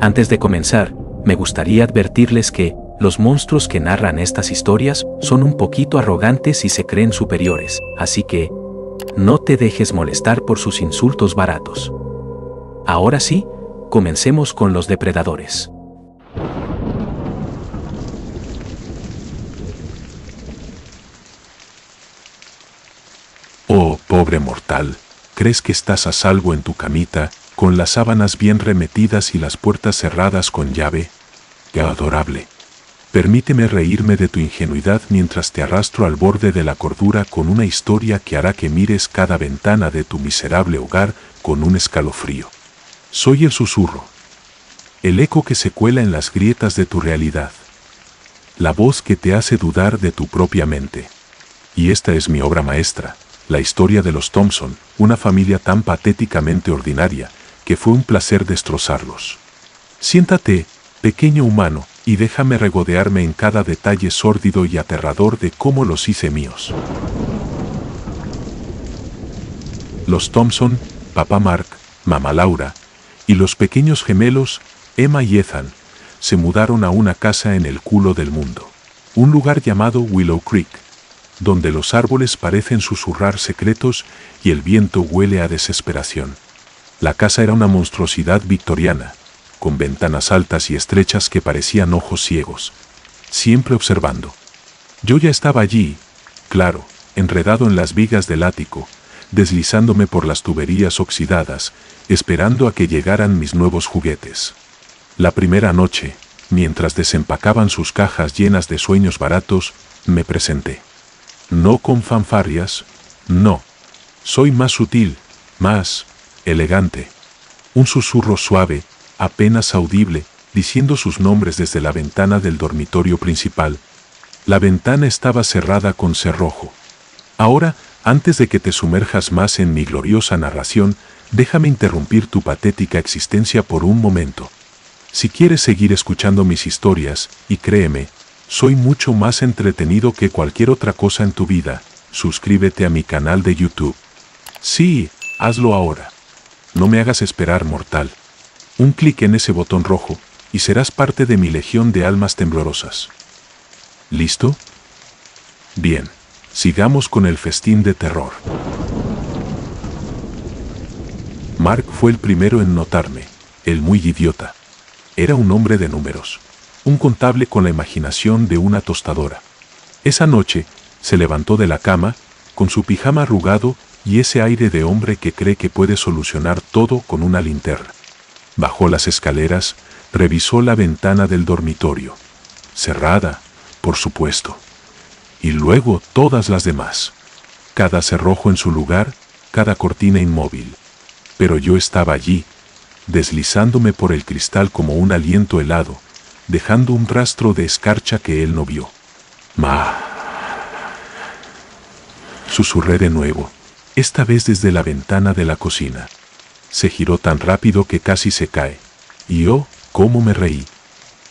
Antes de comenzar, me gustaría advertirles que los monstruos que narran estas historias son un poquito arrogantes y se creen superiores, así que no te dejes molestar por sus insultos baratos. Ahora sí, comencemos con los depredadores. Oh, pobre mortal, ¿crees que estás a salvo en tu camita, con las sábanas bien remetidas y las puertas cerradas con llave? ¡Qué adorable! Permíteme reírme de tu ingenuidad mientras te arrastro al borde de la cordura con una historia que hará que mires cada ventana de tu miserable hogar con un escalofrío. Soy el susurro, el eco que se cuela en las grietas de tu realidad, la voz que te hace dudar de tu propia mente. Y esta es mi obra maestra. La historia de los Thompson, una familia tan patéticamente ordinaria, que fue un placer destrozarlos. Siéntate, pequeño humano, y déjame regodearme en cada detalle sórdido y aterrador de cómo los hice míos. Los Thompson, papá Mark, mamá Laura, y los pequeños gemelos, Emma y Ethan, se mudaron a una casa en el culo del mundo, un lugar llamado Willow Creek, donde los árboles parecen susurrar secretos y el viento huele a desesperación. La casa era una monstruosidad victoriana, con ventanas altas y estrechas que parecían ojos ciegos, siempre observando. Yo ya estaba allí, claro, enredado en las vigas del ático, deslizándome por las tuberías oxidadas, esperando a que llegaran mis nuevos juguetes. La primera noche, mientras desempacaban sus cajas llenas de sueños baratos, me presenté. No con fanfarrias, no. Soy más sutil, más elegante. Un susurro suave, apenas audible, diciendo sus nombres desde la ventana del dormitorio principal. La ventana estaba cerrada con cerrojo. Ahora, antes de que te sumerjas más en mi gloriosa narración, déjame interrumpir tu patética existencia por un momento. Si quieres seguir escuchando mis historias, y créeme, soy mucho más entretenido que cualquier otra cosa en tu vida, suscríbete a mi canal de YouTube. Sí, hazlo ahora. No me hagas esperar, mortal. Un clic en ese botón rojo, y serás parte de mi legión de almas temblorosas. ¿Listo? Bien, sigamos con el festín de terror. Mark fue el primero en notarme, el muy idiota. Era un hombre de números, un contable con la imaginación de una tostadora. Esa noche, se levantó de la cama, con su pijama arrugado y ese aire de hombre que cree que puede solucionar todo con una linterna. Bajó las escaleras, revisó la ventana del dormitorio. Cerrada, por supuesto. Y luego todas las demás. Cada cerrojo en su lugar, cada cortina inmóvil. Pero yo estaba allí, deslizándome por el cristal como un aliento helado, dejando un rastro de escarcha que él no vio. «Ma», susurré de nuevo, esta vez desde la ventana de la cocina. Se giró tan rápido que casi se cae. Y oh, cómo me reí.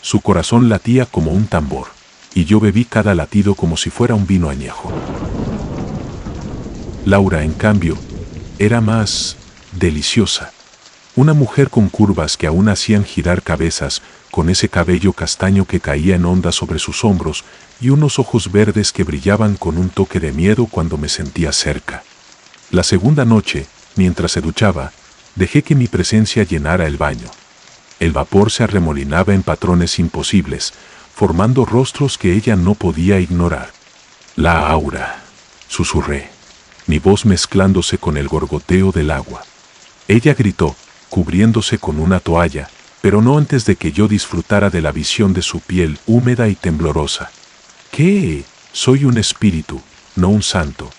Su corazón latía como un tambor, y yo bebí cada latido como si fuera un vino añejo. Laura, en cambio, era más deliciosa. Una mujer con curvas que aún hacían girar cabezas, con ese cabello castaño que caía en ondas sobre sus hombros y unos ojos verdes que brillaban con un toque de miedo cuando me sentía cerca. La segunda noche, mientras se duchaba, dejé que mi presencia llenara el baño. El vapor se arremolinaba en patrones imposibles, formando rostros que ella no podía ignorar. «La aura», susurré, mi voz mezclándose con el gorgoteo del agua. Ella gritó, cubriéndose con una toalla, pero no antes de que yo disfrutara de la visión de su piel húmeda y temblorosa. «¿Qué? Soy un espíritu, no un santo.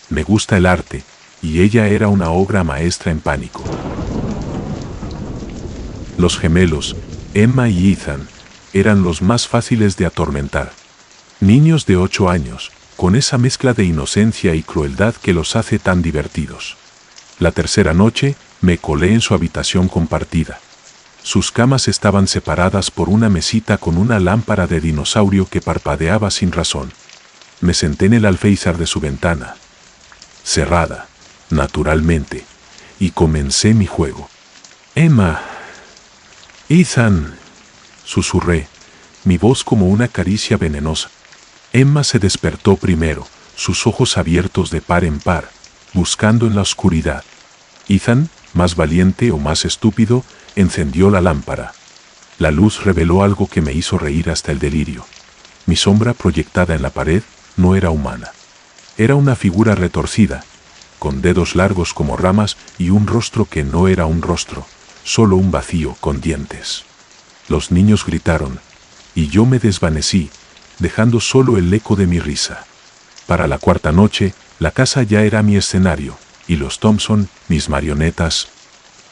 Me gusta el arte», y ella era una obra maestra en pánico. Los gemelos, Emma y Ethan, eran los más fáciles de atormentar. Niños de 8 años, con esa mezcla de inocencia y crueldad que los hace tan divertidos. La tercera noche, me colé en su habitación compartida. Sus camas estaban separadas por una mesita con una lámpara de dinosaurio que parpadeaba sin razón. Me senté en el alféizar de su ventana, cerrada, naturalmente, y comencé mi juego. «Emma», Ethan, susurré, mi voz como una caricia venenosa. Emma se despertó primero, sus ojos abiertos de par en par, buscando en la oscuridad. Ethan, más valiente o más estúpido, encendió la lámpara. La luz reveló algo que me hizo reír hasta el delirio. Mi sombra proyectada en la pared no era humana. Era una figura retorcida, con dedos largos como ramas y un rostro que no era un rostro, solo un vacío con dientes. Los niños gritaron, y yo me desvanecí, dejando solo el eco de mi risa. Para la cuarta noche, la casa ya era mi escenario, y los Thompson, mis marionetas.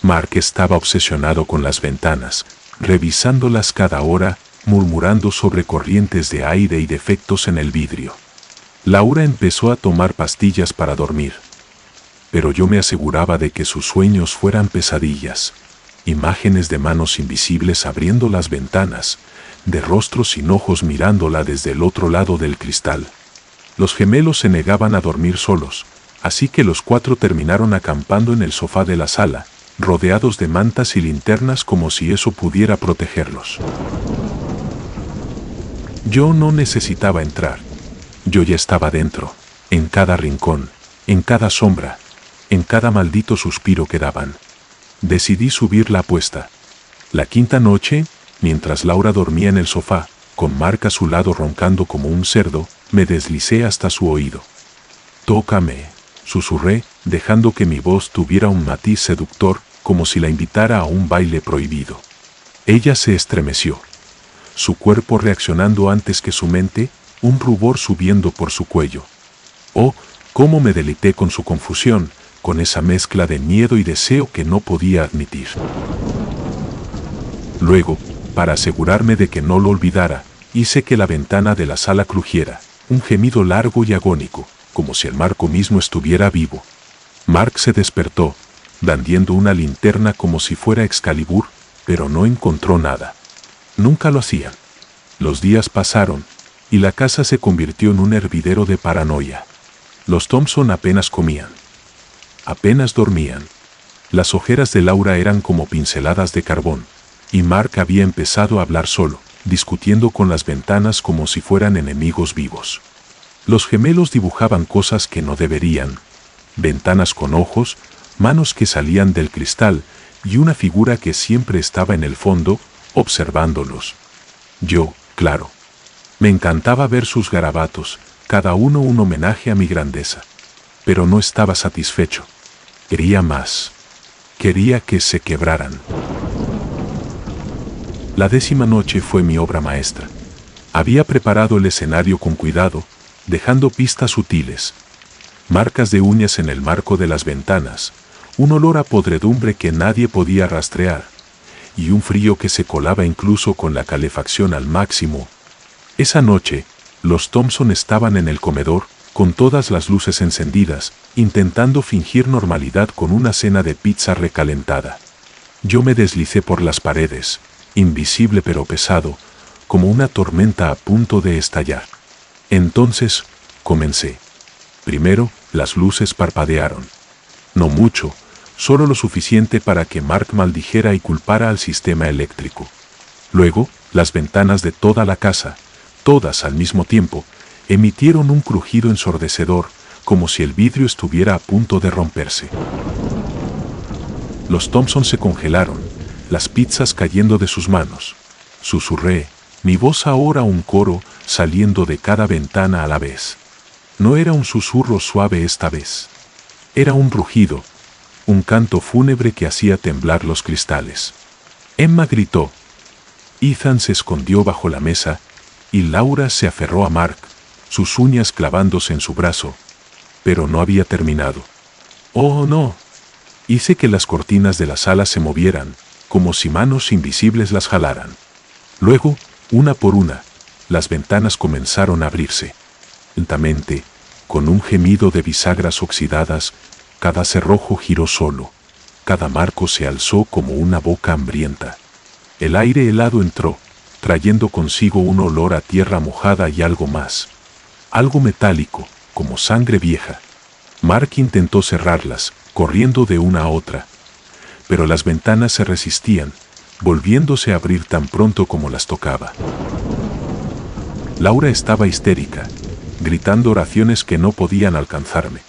Mark estaba obsesionado con las ventanas, revisándolas cada hora, murmurando sobre corrientes de aire y defectos en el vidrio. Laura empezó a tomar pastillas para dormir, pero yo me aseguraba de que sus sueños fueran pesadillas, imágenes de manos invisibles abriendo las ventanas, de rostros sin ojos mirándola desde el otro lado del cristal. Los gemelos se negaban a dormir solos, así que los cuatro terminaron acampando en el sofá de la sala, rodeados de mantas y linternas como si eso pudiera protegerlos. Yo no necesitaba entrar. Yo ya estaba dentro, en cada rincón, en cada sombra, en cada maldito suspiro que daban. Decidí subir la apuesta. La quinta noche, mientras Laura dormía en el sofá, con Mark a su lado roncando como un cerdo, me deslicé hasta su oído. «Tócame», susurré, dejando que mi voz tuviera un matiz seductor, como si la invitara a un baile prohibido. Ella se estremeció, su cuerpo reaccionando antes que su mente, un rubor subiendo por su cuello. Oh, cómo me deleité con su confusión, con esa mezcla de miedo y deseo que no podía admitir. Luego, para asegurarme de que no lo olvidara, hice que la ventana de la sala crujiera, un gemido largo y agónico, como si el marco mismo estuviera vivo. Mark se despertó, blandiendo una linterna como si fuera Excalibur, pero no encontró nada. Nunca lo hacían. Los días pasaron, y la casa se convirtió en un hervidero de paranoia. Los Thompson apenas comían. Apenas dormían. Las ojeras de Laura eran como pinceladas de carbón, y Mark había empezado a hablar solo, discutiendo con las ventanas como si fueran enemigos vivos. Los gemelos dibujaban cosas que no deberían, ventanas con ojos, manos que salían del cristal, y una figura que siempre estaba en el fondo, observándolos. Yo, claro. Me encantaba ver sus garabatos, cada uno un homenaje a mi grandeza. Pero no estaba satisfecho. Quería más. Quería que se quebraran. La 10ª noche fue mi obra maestra. Había preparado el escenario con cuidado, dejando pistas sutiles. Marcas de uñas en el marco de las ventanas, un olor a podredumbre que nadie podía rastrear, y un frío que se colaba incluso con la calefacción al máximo. Esa noche, los Thompson estaban en el comedor, con todas las luces encendidas, intentando fingir normalidad con una cena de pizza recalentada. Yo me deslicé por las paredes, invisible pero pesado, como una tormenta a punto de estallar. Entonces, comencé. Primero, las luces parpadearon. No mucho, solo lo suficiente para que Mark maldijera y culpara al sistema eléctrico. Luego, las ventanas de toda la casa, todas al mismo tiempo, emitieron un crujido ensordecedor, como si el vidrio estuviera a punto de romperse. Los Thompson se congelaron, las pizzas cayendo de sus manos. Susurré, mi voz ahora un coro saliendo de cada ventana a la vez. No era un susurro suave esta vez. Era un rugido, un canto fúnebre que hacía temblar los cristales. Emma gritó. Ethan se escondió bajo la mesa, y Laura se aferró a Mark, sus uñas clavándose en su brazo. Pero no había terminado. ¡Oh, no! Hice que las cortinas de la sala se movieran, como si manos invisibles las jalaran. Luego, una por una, las ventanas comenzaron a abrirse. Lentamente, con un gemido de bisagras oxidadas, cada cerrojo giró solo, cada marco se alzó como una boca hambrienta. El aire helado entró, trayendo consigo un olor a tierra mojada y algo más. Algo metálico, como sangre vieja. Mark intentó cerrarlas, corriendo de una a otra. Pero las ventanas se resistían, volviéndose a abrir tan pronto como las tocaba. Laura estaba histérica, gritando oraciones que no podían alcanzarme.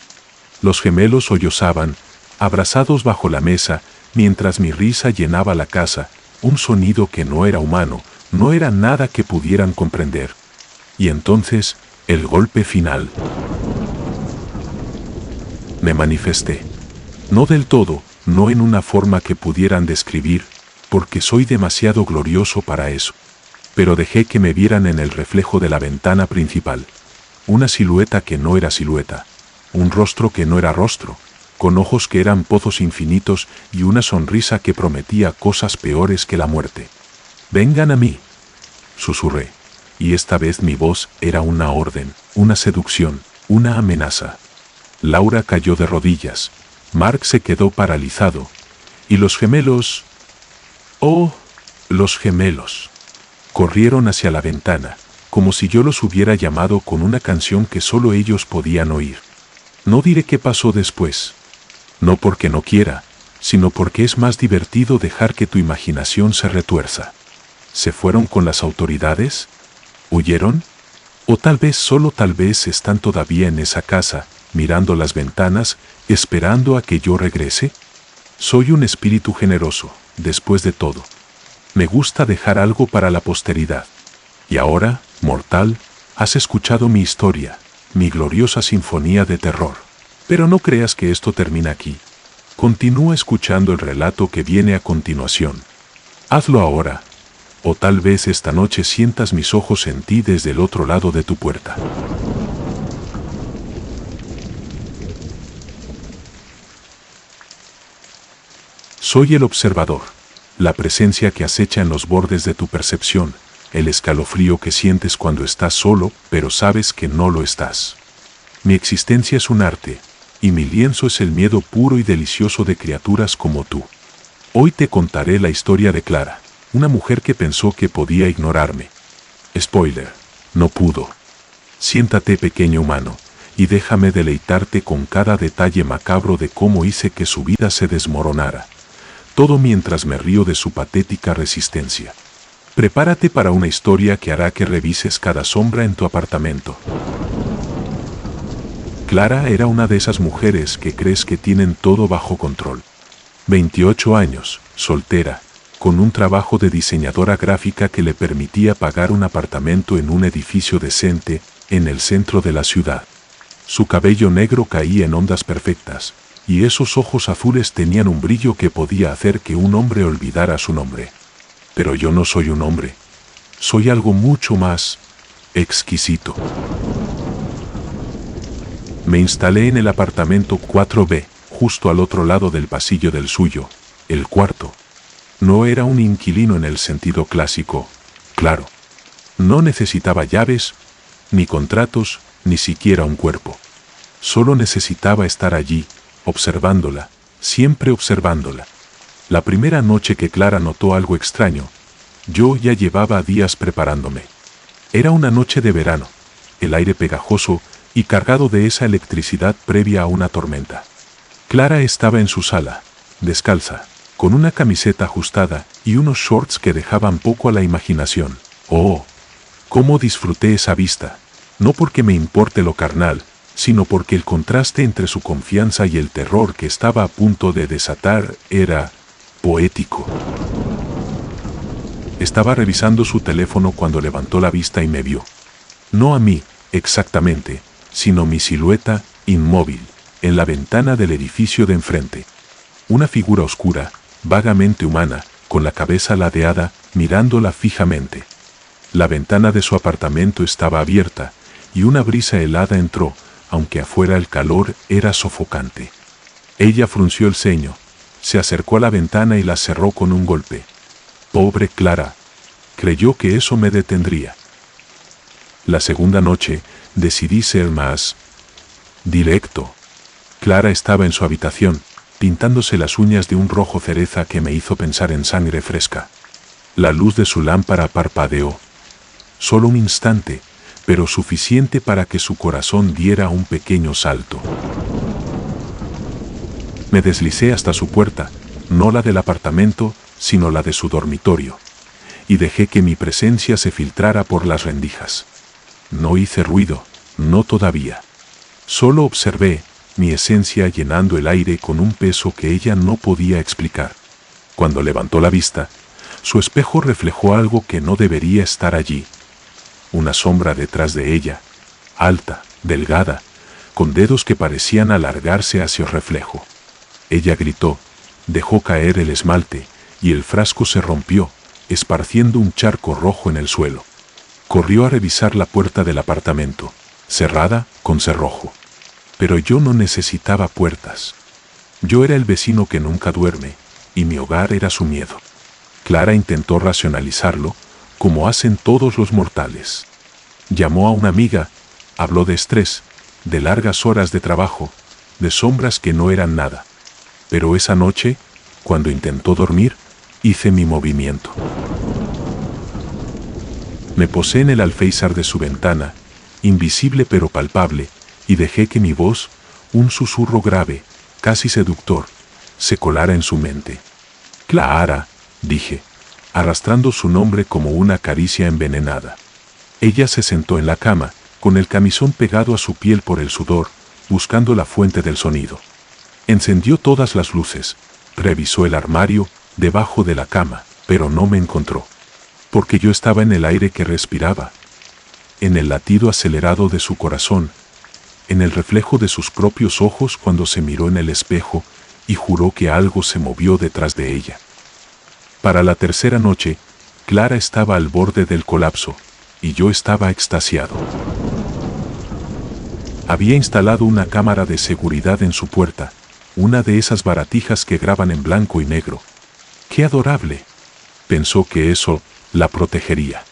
Los gemelos sollozaban, abrazados bajo la mesa, mientras mi risa llenaba la casa, un sonido que no era humano, no era nada que pudieran comprender. Y entonces, el golpe final. Me manifesté. No del todo, no en una forma que pudieran describir, porque soy demasiado glorioso para eso. Pero dejé que me vieran en el reflejo de la ventana principal. Una silueta que no era silueta, un rostro que no era rostro, con ojos que eran pozos infinitos y una sonrisa que prometía cosas peores que la muerte. «Vengan a mí», susurré, y esta vez mi voz era una orden, una seducción, una amenaza. Laura cayó de rodillas, Mark se quedó paralizado, y los gemelos... ¡Oh! Los gemelos. Corrieron hacia la ventana, como si yo los hubiera llamado con una canción que solo ellos podían oír. No diré qué pasó después. No porque no quiera, sino porque es más divertido dejar que tu imaginación se retuerza. ¿Se fueron con las autoridades? ¿Huyeron? O tal vez, solo tal vez, están todavía en esa casa, mirando las ventanas, esperando a que yo regrese. Soy un espíritu generoso, después de todo. Me gusta dejar algo para la posteridad. Y ahora, mortal, has escuchado mi historia, mi gloriosa sinfonía de terror. Pero no creas que esto termina aquí. Continúa escuchando el relato que viene a continuación. Hazlo ahora, o tal vez esta noche sientas mis ojos en ti desde el otro lado de tu puerta. Soy el observador, la presencia que acecha en los bordes de tu percepción, el escalofrío que sientes cuando estás solo, pero sabes que no lo estás. Mi existencia es un arte, y mi lienzo es el miedo puro y delicioso de criaturas como tú. Hoy te contaré la historia de Clara, una mujer que pensó que podía ignorarme. Spoiler, no pudo. Siéntate, pequeño humano, y déjame deleitarte con cada detalle macabro de cómo hice que su vida se desmoronara. Todo mientras me río de su patética resistencia. Prepárate para una historia que hará que revises cada sombra en tu apartamento. Clara era una de esas mujeres que crees que tienen todo bajo control. 28 años, soltera, con un trabajo de diseñadora gráfica que le permitía pagar un apartamento en un edificio decente, en el centro de la ciudad. Su cabello negro caía en ondas perfectas, y esos ojos azules tenían un brillo que podía hacer que un hombre olvidara su nombre. Pero yo no soy un hombre. Soy algo mucho más exquisito. Me instalé en el apartamento 4B, justo al otro lado del pasillo del suyo, el cuarto. No era un inquilino en el sentido clásico, claro. No necesitaba llaves, ni contratos, ni siquiera un cuerpo. Solo necesitaba estar allí, observándola, siempre observándola. La primera noche que Clara notó algo extraño, yo ya llevaba días preparándome. Era una noche de verano, el aire pegajoso y cargado de esa electricidad previa a una tormenta. Clara estaba en su sala, descalza, con una camiseta ajustada y unos shorts que dejaban poco a la imaginación. ¡Oh! ¡Cómo disfruté esa vista! No porque me importe lo carnal, sino porque el contraste entre su confianza y el terror que estaba a punto de desatar era poético. Estaba revisando su teléfono cuando levantó la vista y me vio. No a mí, exactamente, sino mi silueta, inmóvil, en la ventana del edificio de enfrente. Una figura oscura, vagamente humana, con la cabeza ladeada, mirándola fijamente. La ventana de su apartamento estaba abierta, y una brisa helada entró, aunque afuera el calor era sofocante. Ella frunció el ceño, se acercó a la ventana y la cerró con un golpe. Pobre Clara. Creyó que eso me detendría. La segunda noche, decidí ser más directo. Clara estaba en su habitación, pintándose las uñas de un rojo cereza que me hizo pensar en sangre fresca. La luz de su lámpara parpadeó. Solo un instante, pero suficiente para que su corazón diera un pequeño salto. Me deslicé hasta su puerta, no la del apartamento, sino la de su dormitorio, y dejé que mi presencia se filtrara por las rendijas. No hice ruido, no todavía. Solo observé mi esencia llenando el aire con un peso que ella no podía explicar. Cuando levantó la vista, su espejo reflejó algo que no debería estar allí. Una sombra detrás de ella, alta, delgada, con dedos que parecían alargarse hacia el reflejo. Ella gritó, dejó caer el esmalte, y el frasco se rompió, esparciendo un charco rojo en el suelo. Corrió a revisar la puerta del apartamento, cerrada con cerrojo. Pero yo no necesitaba puertas. Yo era el vecino que nunca duerme, y mi hogar era su miedo. Clara intentó racionalizarlo, como hacen todos los mortales. Llamó a una amiga, habló de estrés, de largas horas de trabajo, de sombras que no eran nada. Pero esa noche, cuando intentó dormir, hice mi movimiento. Me posé en el alféizar de su ventana, invisible pero palpable, y dejé que mi voz, un susurro grave, casi seductor, se colara en su mente. Clara, dije, arrastrando su nombre como una caricia envenenada. Ella se sentó en la cama, con el camisón pegado a su piel por el sudor, buscando la fuente del sonido. Encendió todas las luces, revisó el armario, debajo de la cama, pero no me encontró. Porque yo estaba en el aire que respiraba, en el latido acelerado de su corazón, en el reflejo de sus propios ojos cuando se miró en el espejo y juró que algo se movió detrás de ella. Para la tercera noche, Clara estaba al borde del colapso, y yo estaba extasiado. Había instalado una cámara de seguridad en su puerta, una de esas baratijas que graban en blanco y negro. ¡Qué adorable! Pensó que eso la protegería.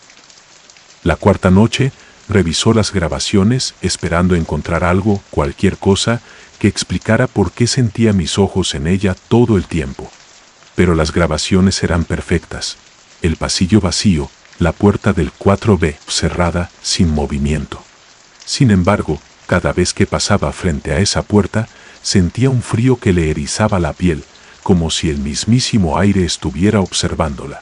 La cuarta noche, revisó las grabaciones esperando encontrar algo, cualquier cosa, que explicara por qué sentía mis ojos en ella todo el tiempo. Pero las grabaciones eran perfectas. El pasillo vacío, la puerta del 4B cerrada, sin movimiento. Sin embargo, cada vez que pasaba frente a esa puerta, sentía un frío que le erizaba la piel, como si el mismísimo aire estuviera observándola.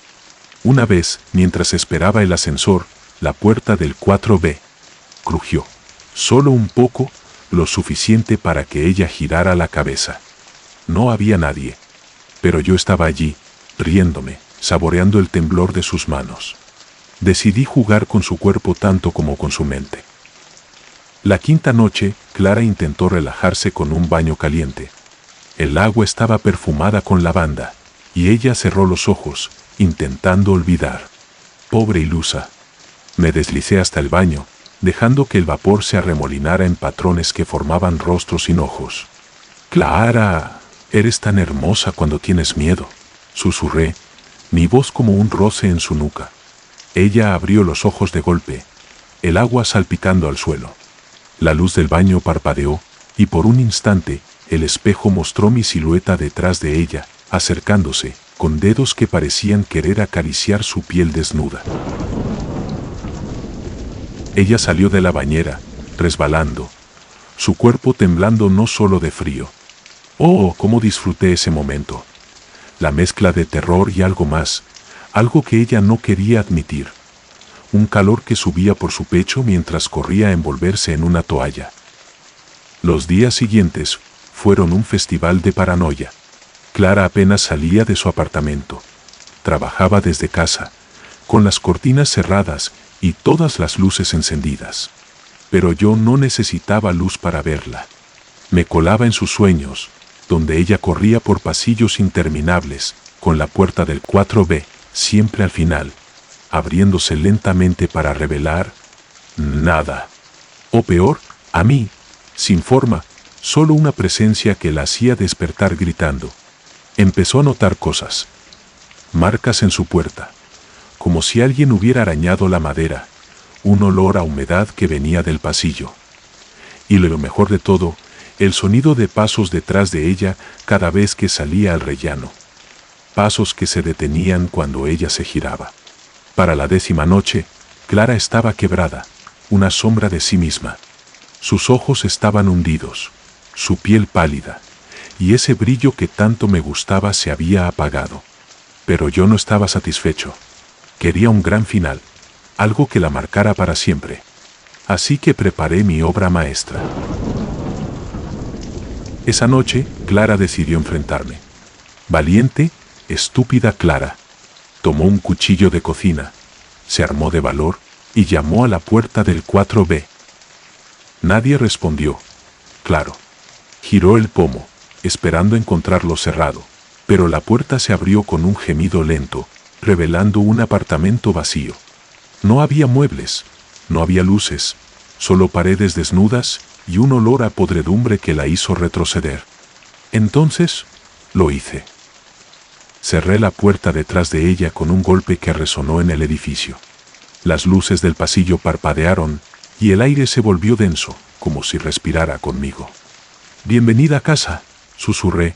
Una vez, mientras esperaba el ascensor, la puerta del 4B crujió. Solo un poco, lo suficiente para que ella girara la cabeza. No había nadie. Pero yo estaba allí, riéndome, saboreando el temblor de sus manos. Decidí jugar con su cuerpo tanto como con su mente. La quinta noche, Clara intentó relajarse con un baño caliente. El agua estaba perfumada con lavanda, y ella cerró los ojos, intentando olvidar. Pobre ilusa. Me deslicé hasta el baño, dejando que el vapor se arremolinara en patrones que formaban rostros sin ojos. Clara, eres tan hermosa cuando tienes miedo, susurré, mi voz como un roce en su nuca. Ella abrió los ojos de golpe, el agua salpicando al suelo. La luz del baño parpadeó, y por un instante, el espejo mostró mi silueta detrás de ella, acercándose, con dedos que parecían querer acariciar su piel desnuda. Ella salió de la bañera, resbalando, su cuerpo temblando no solo de frío. Oh, cómo disfruté ese momento. La mezcla de terror y algo más, algo que ella no quería admitir. Un calor que subía por su pecho mientras corría a envolverse en una toalla. Los días siguientes fueron un festival de paranoia. Clara apenas salía de su apartamento. Trabajaba desde casa, con las cortinas cerradas y todas las luces encendidas. Pero yo no necesitaba luz para verla. Me colaba en sus sueños, donde ella corría por pasillos interminables, con la puerta del 4B, siempre al final, abriéndose lentamente para revelar nada. O peor, a mí, sin forma, solo una presencia que la hacía despertar gritando. Empezó a notar cosas. Marcas en su puerta, como si alguien hubiera arañado la madera, un olor a humedad que venía del pasillo. Y lo mejor de todo, el sonido de pasos detrás de ella cada vez que salía al rellano. Pasos que se detenían cuando ella se giraba. Para la 10ª noche, Clara estaba quebrada, una sombra de sí misma. Sus ojos estaban hundidos, su piel pálida, y ese brillo que tanto me gustaba se había apagado. Pero yo no estaba satisfecho. Quería un gran final, algo que la marcara para siempre. Así que preparé mi obra maestra. Esa noche, Clara decidió enfrentarme. Valiente, estúpida Clara. Tomó un cuchillo de cocina, se armó de valor y llamó a la puerta del 4B. Nadie respondió. Claro. Giró el pomo, esperando encontrarlo cerrado, pero la puerta se abrió con un gemido lento, revelando un apartamento vacío. No había muebles, no había luces, solo paredes desnudas y un olor a podredumbre que la hizo retroceder. Entonces, lo hice. Cerré la puerta detrás de ella con un golpe que resonó en el edificio. Las luces del pasillo parpadearon y el aire se volvió denso, como si respirara conmigo. «Bienvenida a casa», susurré.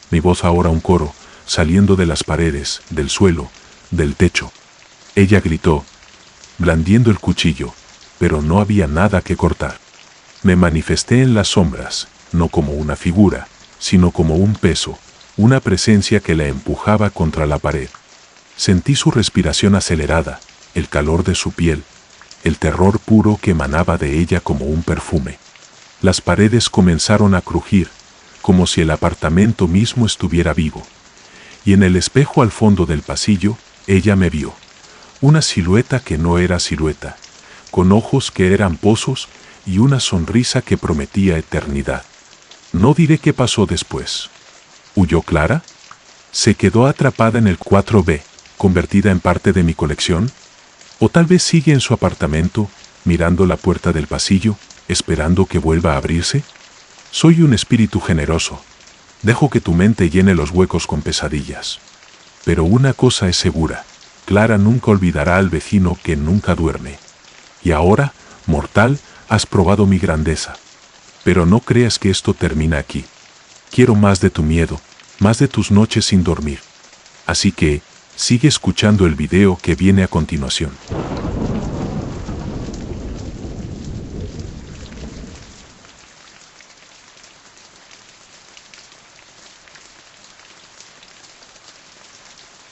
Mi voz ahora un coro, saliendo de las paredes, del suelo, del techo. Ella gritó, blandiendo el cuchillo, pero no había nada que cortar. Me manifesté en las sombras, no como una figura, sino como un peso, una presencia que la empujaba contra la pared. Sentí su respiración acelerada, el calor de su piel, el terror puro que emanaba de ella como un perfume. Las paredes comenzaron a crujir, como si el apartamento mismo estuviera vivo. Y en el espejo al fondo del pasillo, ella me vio. Una silueta que no era silueta, con ojos que eran pozos y una sonrisa que prometía eternidad. No diré qué pasó después. ¿Huyó Clara? ¿Se quedó atrapada en el 4B, convertida en parte de mi colección? ¿O tal vez sigue en su apartamento, mirando la puerta del pasillo, esperando que vuelva a abrirse? Soy un espíritu generoso. Dejo que tu mente llene los huecos con pesadillas. Pero una cosa es segura, Clara nunca olvidará al vecino que nunca duerme. Y ahora, mortal, has probado mi grandeza. Pero no creas que esto termina aquí. Quiero más de tu miedo, más de tus noches sin dormir. Así que, sigue escuchando el video que viene a continuación.